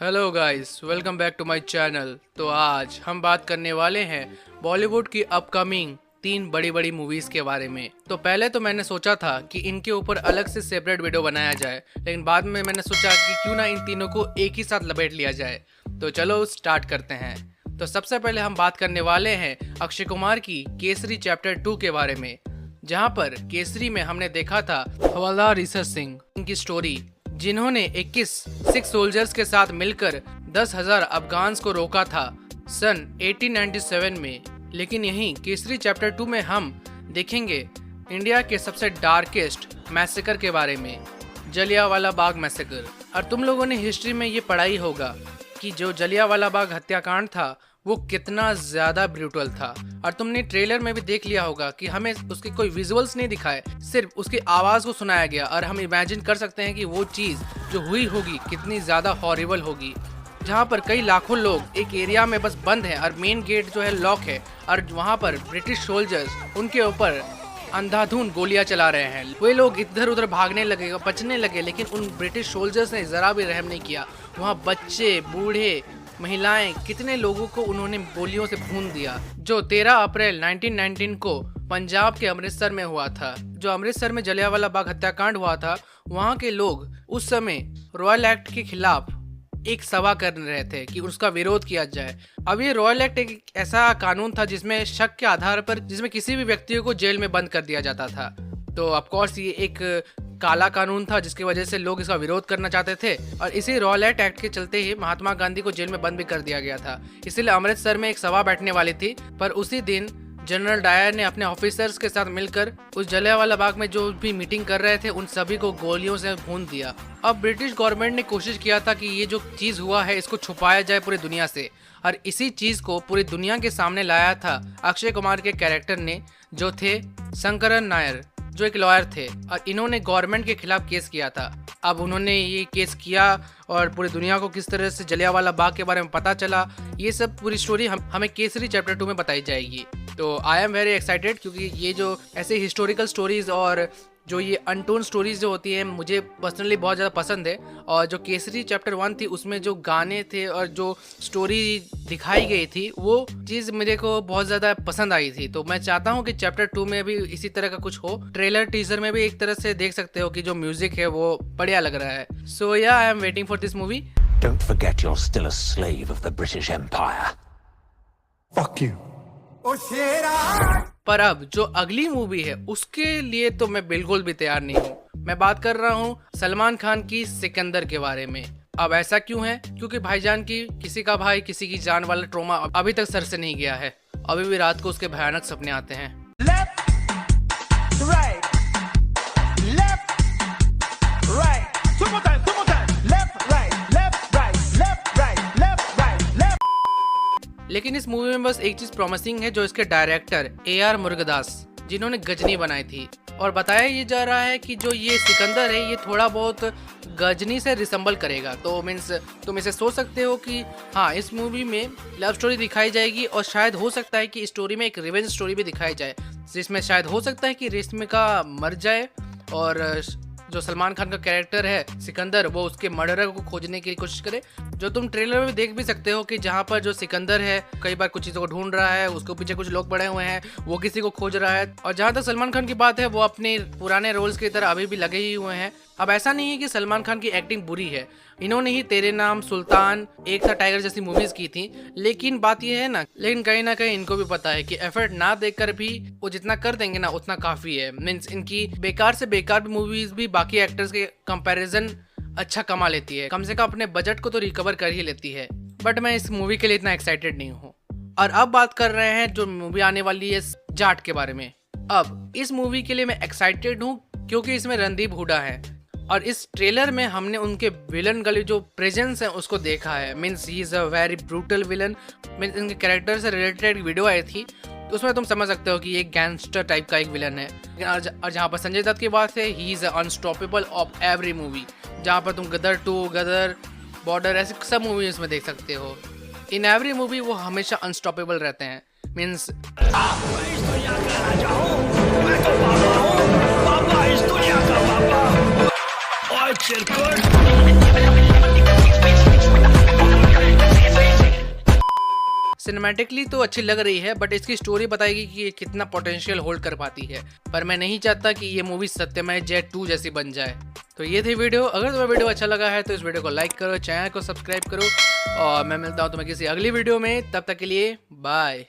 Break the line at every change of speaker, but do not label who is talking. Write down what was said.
Hello guys, welcome back to my channel. तो आज हम बात करने वाले हैं बॉलीवुड की अपकमिंग 3 बड़ी बड़ी मूवीज के बारे में। तो पहले तो मैंने सोचा था कि इनके ऊपर अलग से सेपरेट वीडियो बनाया जाए, लेकिन बाद में मैंने सोचा कि क्यों ना इन तीनों को एक ही साथ लपेट लिया जाए। तो चलो स्टार्ट करते हैं। तो सबसे पहले हम बात करने वाले हैं अक्षय कुमार की केसरी चैप्टर 2 के बारे में, जहां पर केसरी में हमने देखा था हवलदार ईश्वर सिंह की स्टोरी, जिन्होंने 21 सिख सोल्जर्स के साथ मिलकर 10,000 अफगान्स को रोका था सन 1897 में। लेकिन यहीं केसरी चैप्टर 2 में हम देखेंगे इंडिया के सबसे डार्केस्ट मैसेकर के बारे में, जलियांवाला बाग मैसेकर। और तुम लोगों ने हिस्ट्री में ये पढ़ा ही होगा कि जो जलियांवाला बाग हत्याकांड था वो कितना ज्यादा ब्रूटल था। और तुमने ट्रेलर में भी देख लिया होगा कि हमें उसके कोई विजुअल्स नहीं दिखाए, सिर्फ उसकी आवाज को सुनाया गया और हम इमेजिन कर सकते हैं कि वो चीज जो हुई होगी कितनी ज्यादा हॉरिबल होगी, जहाँ पर कई लाखों लोग एक एरिया में बस बंद हैं और मेन गेट जो है लॉक है, और वहाँ पर ब्रिटिश सोल्जर्स उनके ऊपर अंधाधुंध गोलियां चला रहे हैं। वे लोग इधर उधर भागने लगे, बचने लगे, लेकिन उन ब्रिटिश सोल्जर्स ने जरा भी रहम नहीं किया। वहाँ बच्चे, बूढ़े, महिलाएं, कितने लोगों को उन्होंने गोलियों से भून दिया। जो 13 अप्रैल 1919 को पंजाब के अमृतसर में हुआ था, जो अमृतसर में जलियांवाला बाग हत्याकांड हुआ था, वहाँ के लोग उस समय रॉयल एक्ट के खिलाफ एक सभा कर रहे थे कि उसका विरोध किया जाए। अब ये रॉयल एक्ट एक ऐसा कानून था जिसमें शक के आधार पर जिसमें किसी भी व्यक्ति को जेल में बंद कर दिया जाता था। तो ऑफ कोर्स ये एक काला कानून था जिसकी वजह से लोग इसका विरोध करना चाहते थे, और इसी रॉयलेट एक्ट के चलते ही महात्मा गांधी को जेल में बंद भी कर दिया गया था। इसीलिए अमृतसर में एक सभा बैठने वाली थी, पर उसी दिन जनरल डायर ने अपने ऑफिसर्स के साथ मिलकर उस जलियांवाला बाग में जो भी मीटिंग कर रहे थे उन सभी को गोलियों से भून दिया। अब ब्रिटिश गवर्नमेंट ने कोशिश किया था कि ये जो चीज हुआ है इसको छुपाया जाए पूरी दुनिया से, और इसी चीज को पूरी दुनिया के सामने लाया था अक्षय कुमार के कैरेक्टर ने, जो थे शंकरन नायर, जो एक लॉयर थे, और इन्होंने गवर्नमेंट के खिलाफ केस किया था। अब उन्होंने ये केस किया और पूरी दुनिया को किस तरह से जलियांवाला बाग के बारे में पता चला, ये सब पूरी स्टोरी हमें केसरी चैप्टर 2 में बताई जाएगी। तो आई एम वेरी एक्साइटेड, क्योंकि ये जो ऐसे हिस्टोरिकल स्टोरीज और जो ये अनटोन स्टोरीज जो होती हैं मुझे पर्सनली बहुत ज़्यादा पसंद है। और जो केसरी चैप्टर 1 थी उसमें जो गाने थे और जो स्टोरी दिखाई गई थी वो चीज़ मेरे को बहुत ज़्यादा पसंद आई थी। तो मैं चाहता हूँ कि चैप्टर 2 में भी इसी तरह का कुछ हो। ट्रेलर टीजर में भी एक तरह से देख सकते हो कि जो म्यूजिक है वो बढ़िया लग रहा है। सो या I am waiting for this movie.
Don't forget you're still a slave of the British Empire.
Fuck you.
पर अब जो अगली मूवी है उसके लिए तो मैं बिल्कुल भी तैयार नहीं हूँ। मैं बात कर रहा हूँ सलमान खान की सिकंदर के बारे में। अब ऐसा क्यों है? क्योंकि भाईजान की किसी का भाई किसी की जान वाला ट्रॉमा अभी तक सर से नहीं गया है। अभी भी रात को उसके भयानक सपने आते हैं। लेकिन इस मूवी में बस एक चीज प्रॉमिसिंग है, जो इसके डायरेक्टर AR मुरुगदास, जिन्होंने गजनी बनाई थी, और बताया ये जा रहा है कि जो ये सिकंदर है ये थोड़ा बहुत गजनी से रिसेंबल करेगा। तो मीन्स तुम इसे सोच सकते हो कि हाँ, इस मूवी में लव स्टोरी दिखाई जाएगी, और शायद हो सकता है कि स्टोरी में एक रिवेंज स्टोरी भी दिखाई जाए, जिसमें शायद हो सकता है कि रेशमिका मर जाए और जो सलमान खान का कैरेक्टर है सिकंदर वो उसके मर्डरर को खोजने की कोशिश करे। जो तुम ट्रेलर में देख भी सकते हो कि जहाँ पर जो सिकंदर है कई बार कुछ चीज़ों को ढूंढ रहा है, उसके पीछे कुछ लोग पड़े हुए हैं, वो किसी को खोज रहा है। और जहाँ तक सलमान खान की बात है वो अपने पुराने रोल्स की तरह अभी भी लगे ही हुए हैं। अब ऐसा नहीं है कि सलमान खान की एक्टिंग बुरी है, इन्होंने ही तेरे नाम, सुल्तान, एक था टाइगर जैसी मूवीज की थी। लेकिन बात यह है ना, लेकिन कहीं ना कहीं इनको भी पता है कि एफर्ट ना देकर भी वो जितना कर देंगे ना उतना काफी है। मीन्स इनकी बेकार से बेकार मूवीज भी बाकी एक्टर्स के कंपैरिजन अच्छा कमा लेती है, कम से कम अपने बजट को तो रिकवर कर ही लेती है। बट मैं इस मूवी के लिए इतना एक्साइटेड नहीं हूँ। और अब बात कर रहे हैं जो मूवी आने वाली है जाट के बारे में। अब इस मूवी के लिए मैं एक्साइटेड हूँ क्योंकि इसमें रणदीप हुड्डा है, और इस ट्रेलर में हमने उनके विलन का जो प्रेजेंस है उसको देखा है। Means he is a very brutal villain. Means इनके कैरेक्टर से रिलेटेड वीडियो आई थी, तो उसमें तुम समझ सकते हो कि ये गैंगस्टर टाइप का एक विलन है। और जहाँ पर संजय दत्त की बात है, he is unstoppable of every movie. जहाँ पर तुम गदर 2, गदर, बॉर्डर, ऐसे सब मूवी इसमें देख सकते हो। इन एवरी मूवी वो हमेशा अनस्टॉपेबल रहते हैं। Means
Circle.
सिनेमैटिकली तो अच्छी लग रही है, बट इसकी स्टोरी बताएगी कि ये कितना पोटेंशियल होल्ड कर पाती है। पर मैं नहीं चाहता कि ये मूवी सत्यमेव जय 2 जैसी बन जाए। तो ये थी वीडियो। अगर तुम्हें वीडियो अच्छा लगा है तो इस वीडियो को लाइक करो, चैनल को सब्सक्राइब करो, और मैं मिलता हूँ तुम्हें किसी अगली वीडियो में। तब तक के लिए बाय।